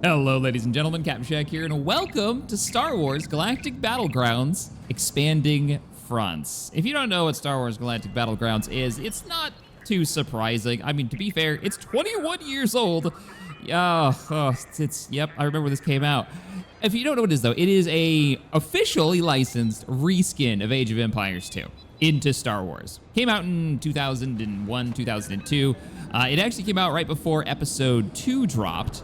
Hello, ladies and gentlemen, Captain Shack here, and welcome to Star Wars Galactic Battlegrounds Expanding Fronts. If you don't know what Star Wars Galactic Battlegrounds is, it's not too surprising. I mean, to be fair, it's 21 years old. Yep, I remember this came out. If you don't know what it is, though, it is a officially licensed reskin of Age of Empires 2 into Star Wars. Came out in 2001, 2002. It actually came out right before Episode 2 dropped.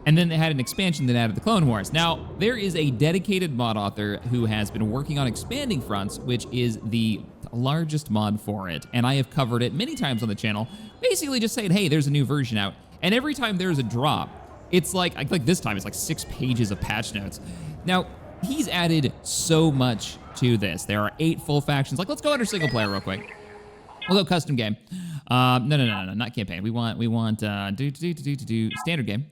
And then they had an expansion that added the Clone Wars. Now, there is a dedicated mod author who has been working on Expanding Fronts, which is the largest mod for it. And I have covered it many times on the channel, basically just saying, hey, there's a new version out. And every time there's a drop, it's like this time it's like 6 pages of patch notes. Now, he's added so much to this. There are 8 full factions. Like, let's go under single player real quick. We'll go custom game. No, not campaign. We want standard game.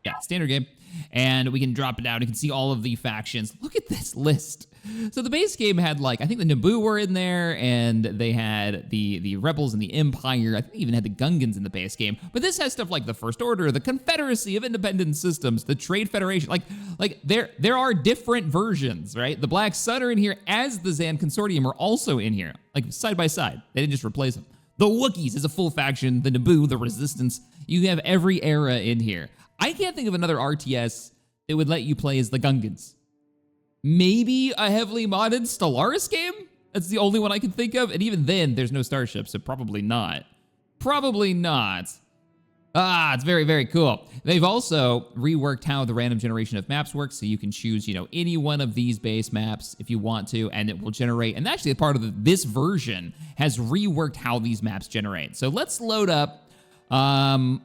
Yeah, standard game. And we can drop it down. You can see all of the factions. Look at this list. So the base game had, like, I think the Naboo were in there, and they had the Rebels and the Empire. I think they even had the Gungans in the base game. But this has stuff like the First Order, the Confederacy of Independent Systems, the Trade Federation. Like there are different versions, right? The Black Sun are in here, as the Zan Consortium are also in here, like side by side. They didn't just replace them. The Wookiees is a full faction. The Naboo, the Resistance. You have every era in here. I can't think of another RTS that would let you play as the Gungans. Maybe a heavily modded Stellaris game? That's the only one I can think of, and even then, there's no starships, so probably not. Probably not. It's very, very cool. They've also reworked how the random generation of maps works, so you can choose, any one of these base maps if you want to, and it will generate, and actually a part of this version has reworked how these maps generate. So let's load up, I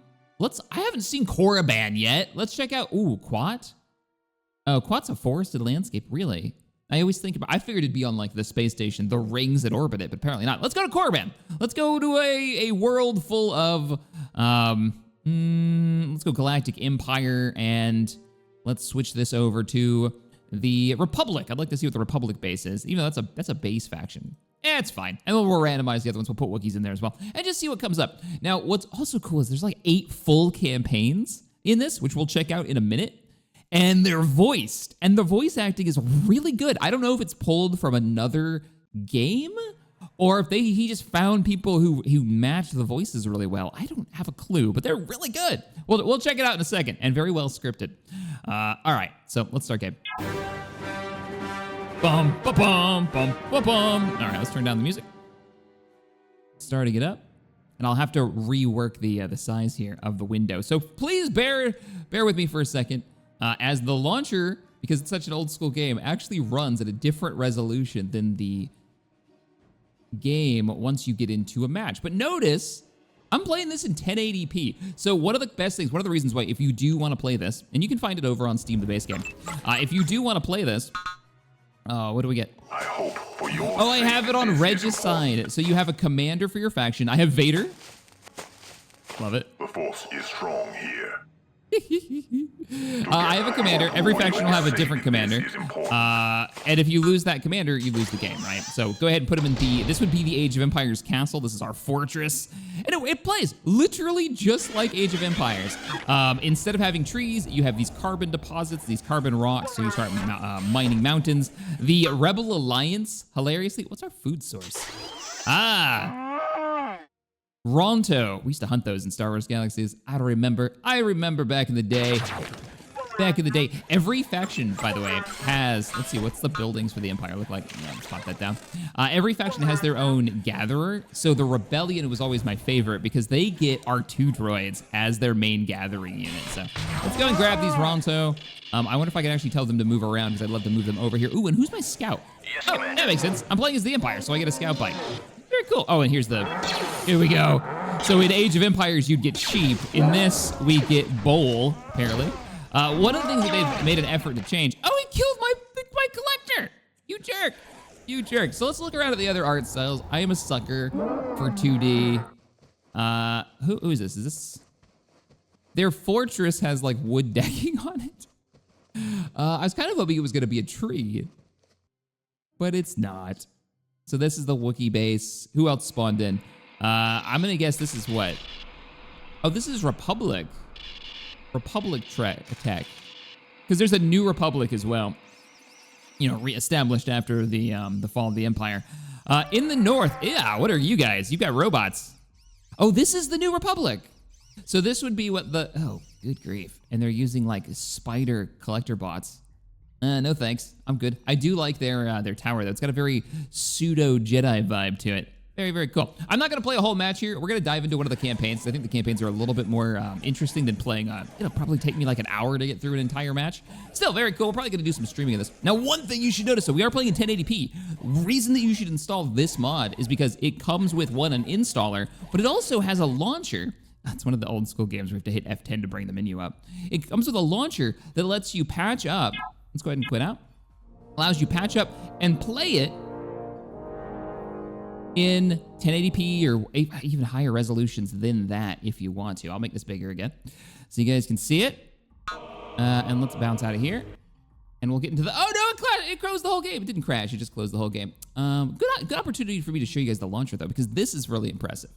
haven't seen Korriban yet. Let's check out, Quat. Oh, Quat's a forested landscape, really? I figured it'd be on like the space station, the rings that orbit it, but apparently not. Let's go to Korriban. Let's go to a world full of, let's go Galactic Empire, and let's switch this over to the Republic. I'd like to see what the Republic base is, even though that's a base faction. It's fine. And then we'll randomize the other ones. We'll put Wookiees in there as well. And just see what comes up. Now, what's also cool is there's like 8 full campaigns in this, which we'll check out in a minute. And they're voiced. And the voice acting is really good. I don't know if it's pulled from another game or if he just found people who match the voices really well. I don't have a clue, but they're really good. We'll check it out in a second. And very well scripted. All right, so let's start game. Bum, ba bum, bum, ba bum. All right, let's turn down the music. Starting it up. And I'll have to rework the size here of the window. So please bear with me for a second. As the launcher, because it's such an old school game, actually runs at a different resolution than the game once you get into a match. But notice, I'm playing this in 1080p. So one of the best things, one of the reasons why, if you do want to play this, and you can find it over on Steam, the base game. If you do want to play this, what do we get? I hope for your I have it on Regicide. So you have a commander for your faction. I have Vader. Love it. The force is strong here. I have a commander. Every faction will have a different commander. And if you lose that commander, you lose the game, right? So go ahead and put him in this would be the Age of Empires castle. This is our fortress. And it plays literally just like Age of Empires. Instead of having trees, you have these carbon deposits, these carbon rocks, so you start mining mountains. The Rebel Alliance, hilariously, what's our food source? Ronto. We used to hunt those in Star Wars Galaxies. I remember back in the day. Every faction, by the way, has, let's see, what's the buildings for the Empire look like? Yeah, let's pop that down. Every faction has their own gatherer. So the Rebellion was always my favorite because they get R2 droids as their main gathering unit. So let's go and grab these Ronto. I wonder if I can actually tell them to move around because I'd love to move them over here. Ooh, and who's my scout? Yes, oh, that makes sense. I'm playing as the Empire, so I get a scout bike. Very cool. Oh, and here we go. So in Age of Empires, you'd get sheep. In this, we get bowl, apparently. One of the things that they've made an effort to change. Oh, he killed my collector. You jerk. You jerk. So let's look around at the other art styles. I am a sucker for 2D. Who is this? Is this? Their fortress has like wood decking on it. I was kind of hoping it was going to be a tree, but it's not. So this is the Wookiee base. Who else spawned in? I'm gonna guess this is what? Oh, this is Republic. Republic tech. Because there's a New Republic as well. You know, reestablished after the fall of the Empire. In the north, yeah, what are you guys? You've got robots. Oh, this is the New Republic. So this would be what the, oh, good grief. And they're using like spider collector bots. No thanks, I'm good. I do like their tower though. It's got a very pseudo Jedi vibe to it. Very, very cool. I'm not gonna play a whole match here. We're gonna dive into one of the campaigns. I think the campaigns are a little bit more interesting than playing, it'll probably take me like an hour to get through an entire match. Still very cool. We're probably gonna do some streaming of this. Now, one thing you should notice, so we are playing in 1080p. Reason that you should install this mod is because it comes with an installer, but it also has a launcher. That's one of the old school games where we have to hit F10 to bring the menu up. It comes with a launcher that lets you patch up. Let's go ahead and quit out. Allows you patch up and play it in 1080p or even higher resolutions than that if you want to. I'll make this bigger again so you guys can see it. And let's bounce out of here. And we'll get into the, oh no, it closed the whole game. It didn't crash, it just closed the whole game. Good opportunity for me to show you guys the launcher though, because this is really impressive.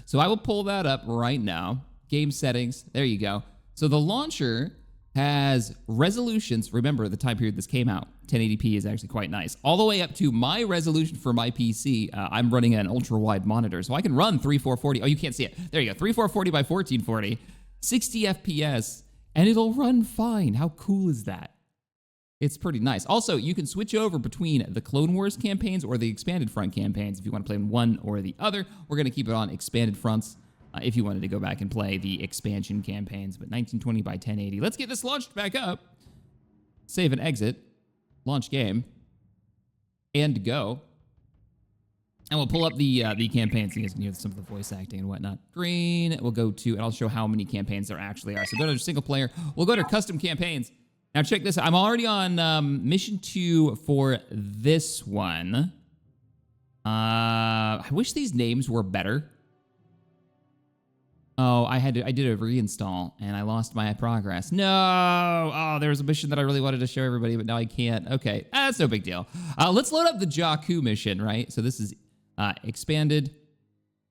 So I will pull that up right now. Game settings, there you go. So the launcher has resolutions. Remember the time period this came out. 1080p is actually quite nice. All the way up to my resolution for my PC. I'm running an ultra wide monitor, so I can run 3440. Oh, you can't see it. There you go, 3440 by 1440, 60 FPS, and it'll run fine. How cool is that? It's pretty nice. Also, you can switch over between the Clone Wars campaigns or the Expanded Front campaigns if you want to play one or the other. We're gonna keep it on Expanded Fronts. If you wanted to go back and play the expansion campaigns, but 1920 by 1080. Let's get this launched back up. Save and exit. Launch game. And go. And we'll pull up the campaigns so you guys can hear some of the voice acting and whatnot. Green, we'll go to, and I'll show how many campaigns there actually are. So go to single player. We'll go to custom campaigns. Now check this out. I'm already on mission 2 for this one. I wish these names were better. Oh, I did a reinstall and I lost my progress. No! Oh, there was a mission that I really wanted to show everybody, but now I can't. Okay, that's no big deal. Let's load up the Jakku mission, right? So this is expanded.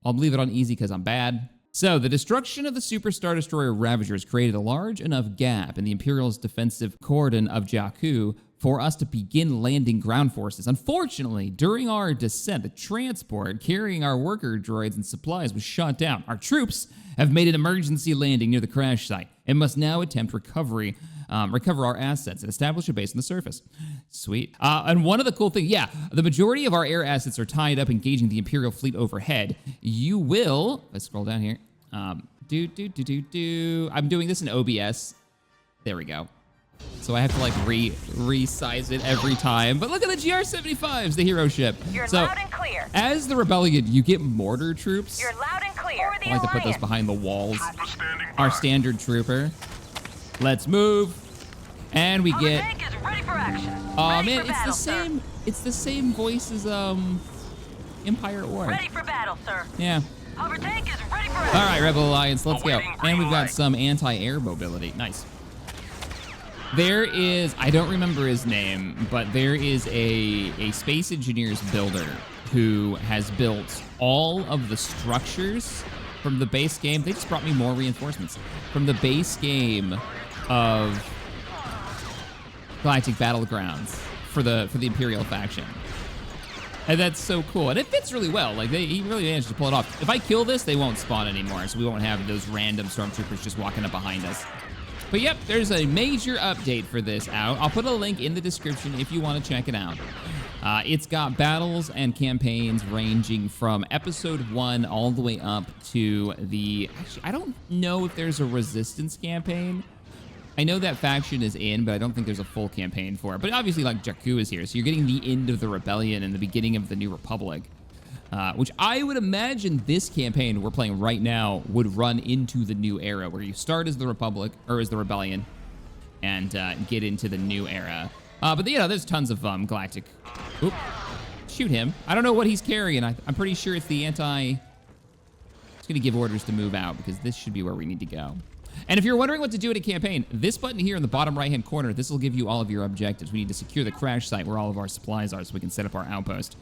I'll leave it on easy because I'm bad. So the destruction of the Super Star Destroyer Ravagers created a large enough gap in the Imperial's defensive cordon of Jakku for us to begin landing ground forces. Unfortunately, during our descent, the transport carrying our worker droids and supplies was shot down. Our troops have made an emergency landing near the crash site and must now attempt recover our assets and establish a base on the surface. Sweet. And one of the cool things, yeah, the majority of our air assets are tied up engaging the Imperial fleet overhead. You will, let's scroll down here. I'm doing this in OBS. There we go. So I have to like resize it every time. But look at the GR-75s, the hero ship. You're so, loud and clear. As the Rebellion, you get mortar troops. You're loud and clear. I like to put those behind the walls. Trooper standing by. Our standard trooper. Let's move. And we get. Tank is ready for action. Oh Ready man, for battle, it's the same. Sir. It's the same voice as Empire at War. Ready for battle, sir. Yeah. Hover tank is ready for action. All right, Rebel Alliance, let's go. Awaiting green And we've got light. some anti-air mobility. Nice. There is, I don't remember his name, but there is a Space Engineers builder who has built all of the structures from the base game. They just brought me more reinforcements. From the base game of Galactic Battlegrounds for the Imperial faction. And that's so cool. And it fits really well. Like, he really managed to pull it off. If I kill this, they won't spawn anymore, so we won't have those random stormtroopers just walking up behind us. But yep, there's a major update for this out. I'll put a link in the description if you want to check it out. It's got battles and campaigns ranging from episode 1 all the way up to the... Actually, I don't know if there's a Resistance campaign. I know that faction is in, but I don't think there's a full campaign for it. But obviously, like, Jakku is here, so you're getting the end of the Rebellion and the beginning of the New Republic. Which I would imagine this campaign we're playing right now would run into the new era, where you start as the Republic, or as the Rebellion, and get into the new era. But yeah, there's tons of galactic... Oop. Shoot him. I don't know what he's carrying. I'm pretty sure it's the anti... It's gonna give orders to move out, because this should be where we need to go. And if you're wondering what to do in a campaign, this button here in the bottom right-hand corner, this will give you all of your objectives. We need to secure the crash site where all of our supplies are so we can set up our outpost.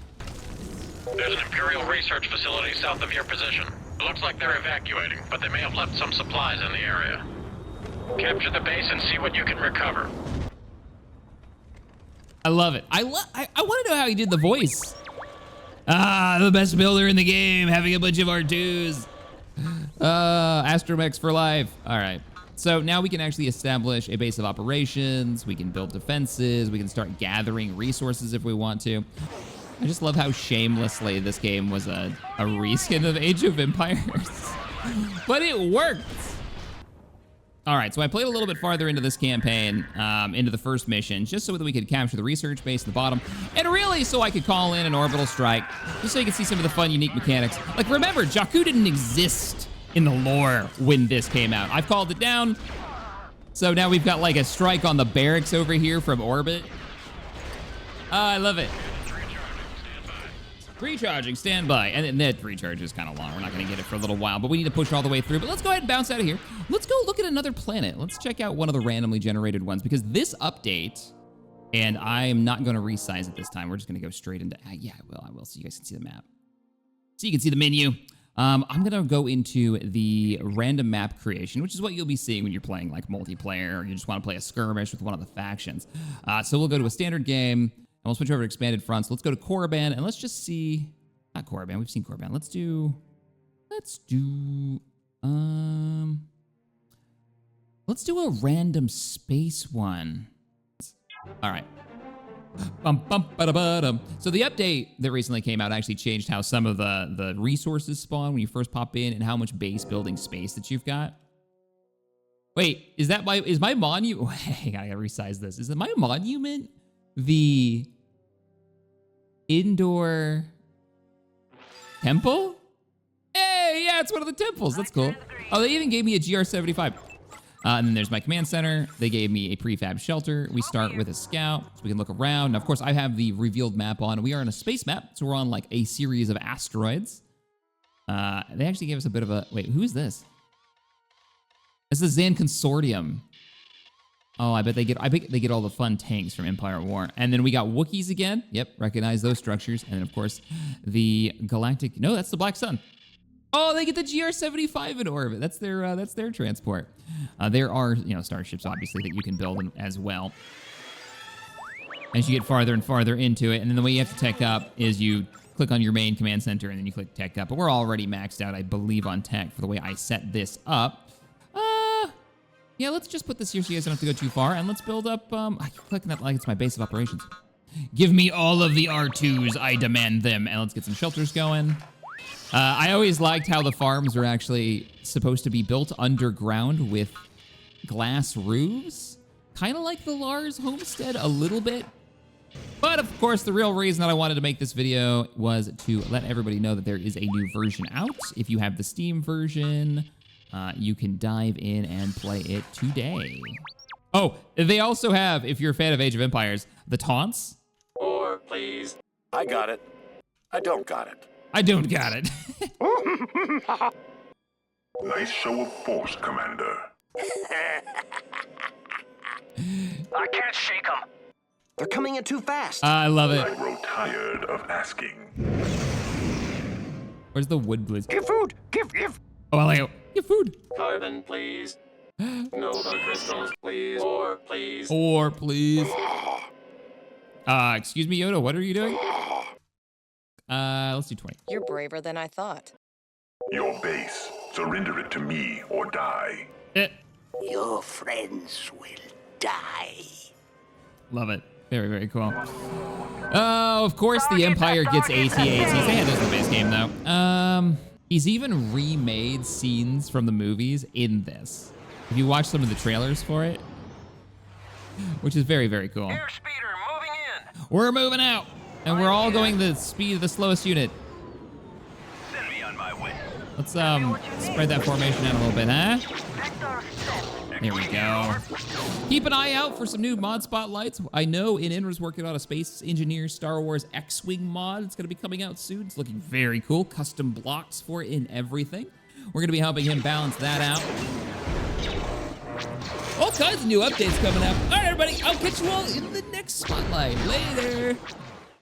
There's an Imperial research facility south of your position. It looks like they're evacuating, but they may have left some supplies in the area. Capture the base and see what you can recover. I love it. I want to know how he did the voice. Ah, the best builder in the game, having a bunch of R2s. Astromechs for life. All right. So now we can actually establish a base of operations. We can build defenses. We can start gathering resources if we want to. I just love how shamelessly this game was a reskin of Age of Empires. But it worked. All right, so I played a little bit farther into this campaign, into the first mission, just so that we could capture the research base at the bottom, and really so I could call in an orbital strike, just so you could see some of the fun, unique mechanics. Like, remember, Jakku didn't exist in the lore when this came out. I've called it down, so now we've got like a strike on the barracks over here from orbit. I love it. Recharging, standby. And that recharge is kind of long. We're not going to get it for a little while, but we need to push all the way through. But let's go ahead and bounce out of here. Let's go look at another planet. Let's check out one of the randomly generated ones, because this update, and I am not going to resize it this time. We're just going to go straight into, yeah, I will, so you guys can see the map. So you can see the menu. I'm going to go into the random map creation, which is what you'll be seeing when you're playing like multiplayer, or you just want to play a skirmish with one of the factions. So we'll go to a standard game. And we'll switch over to expanded fronts. So let's go to Korriban, and let's just see, not Korriban, we've seen Korriban. Let's do a random space one. All right. So the update that recently came out actually changed how some of the resources spawn when you first pop in, and how much base building space that you've got. Wait, is my monument? Hang on, I gotta resize this. Is it my monument? The indoor temple? Hey, yeah, it's one of the temples. That's cool. Oh, they even gave me a GR75. And then there's my command center. They gave me a prefab shelter. We start with a scout, so we can look around. Now, of course, I have the revealed map on. We are on a space map, so we're on like a series of asteroids. They actually gave us a bit of a, wait, who is this? This is the Zan Consortium. Oh, I bet they get all the fun tanks from Empire War. And then we got Wookiees again. Yep, recognize those structures. And then, of course, the Galactic, no, that's the Black Sun. Oh, they get the GR75 in orbit. That's their transport. There are, starships, obviously, that you can build as well as you get farther and farther into it. And then the way you have to tech up is you click on your main command center, and then you click tech up. But we're already maxed out, I believe, on tech for the way I set this up. Yeah, let's just put this here so you guys don't have to go too far, and let's build up, I keep clicking that like it's my base of operations. Give me all of the R2s, I demand them. And let's get some shelters going. I always liked how the farms are actually supposed to be built underground with glass roofs. Kind of like the Lars homestead a little bit. But of course, the real reason that I wanted to make this video was to let everybody know that there is a new version out. If you have the Steam version, you can dive in and play it today. Oh, they also have, if you're a fan of Age of Empires, the taunts. Or, please. I got it. I don't got it. I don't got it. Nice show of force, Commander. I can't shake them. They're coming in too fast. I love it. I grow tired of asking. Where's the wood blues? Give food. Give. Oh, I like it. Give food. Carbon, please. Nova crystals, please. Or, please. Or, please. Excuse me, Yoda, what are you doing? Let's do 20. You're braver than I thought. Your base. Surrender it to me or die. Your friends will die. Love it. Very, very cool. Oh, of course the Empire gets AT-ATs. They had those in the base game, though. He's even remade scenes from the movies in this. If you watch some of the trailers for it, which is very, very cool. Airspeeder moving in. We're moving out, and we're all going the speed of the slowest unit. Send me on my way. Let's spread that formation out a little bit, huh? Vector set. There we go. Keep an eye out for some new mod spotlights. I know Inra's working on a Space Engineer Star Wars X-Wing mod. It's going to be coming out soon. It's looking very cool. Custom blocks for it and everything. We're going to be helping him balance that out. All kinds of new updates coming up. All right, everybody. I'll catch you all in the next spotlight. Later.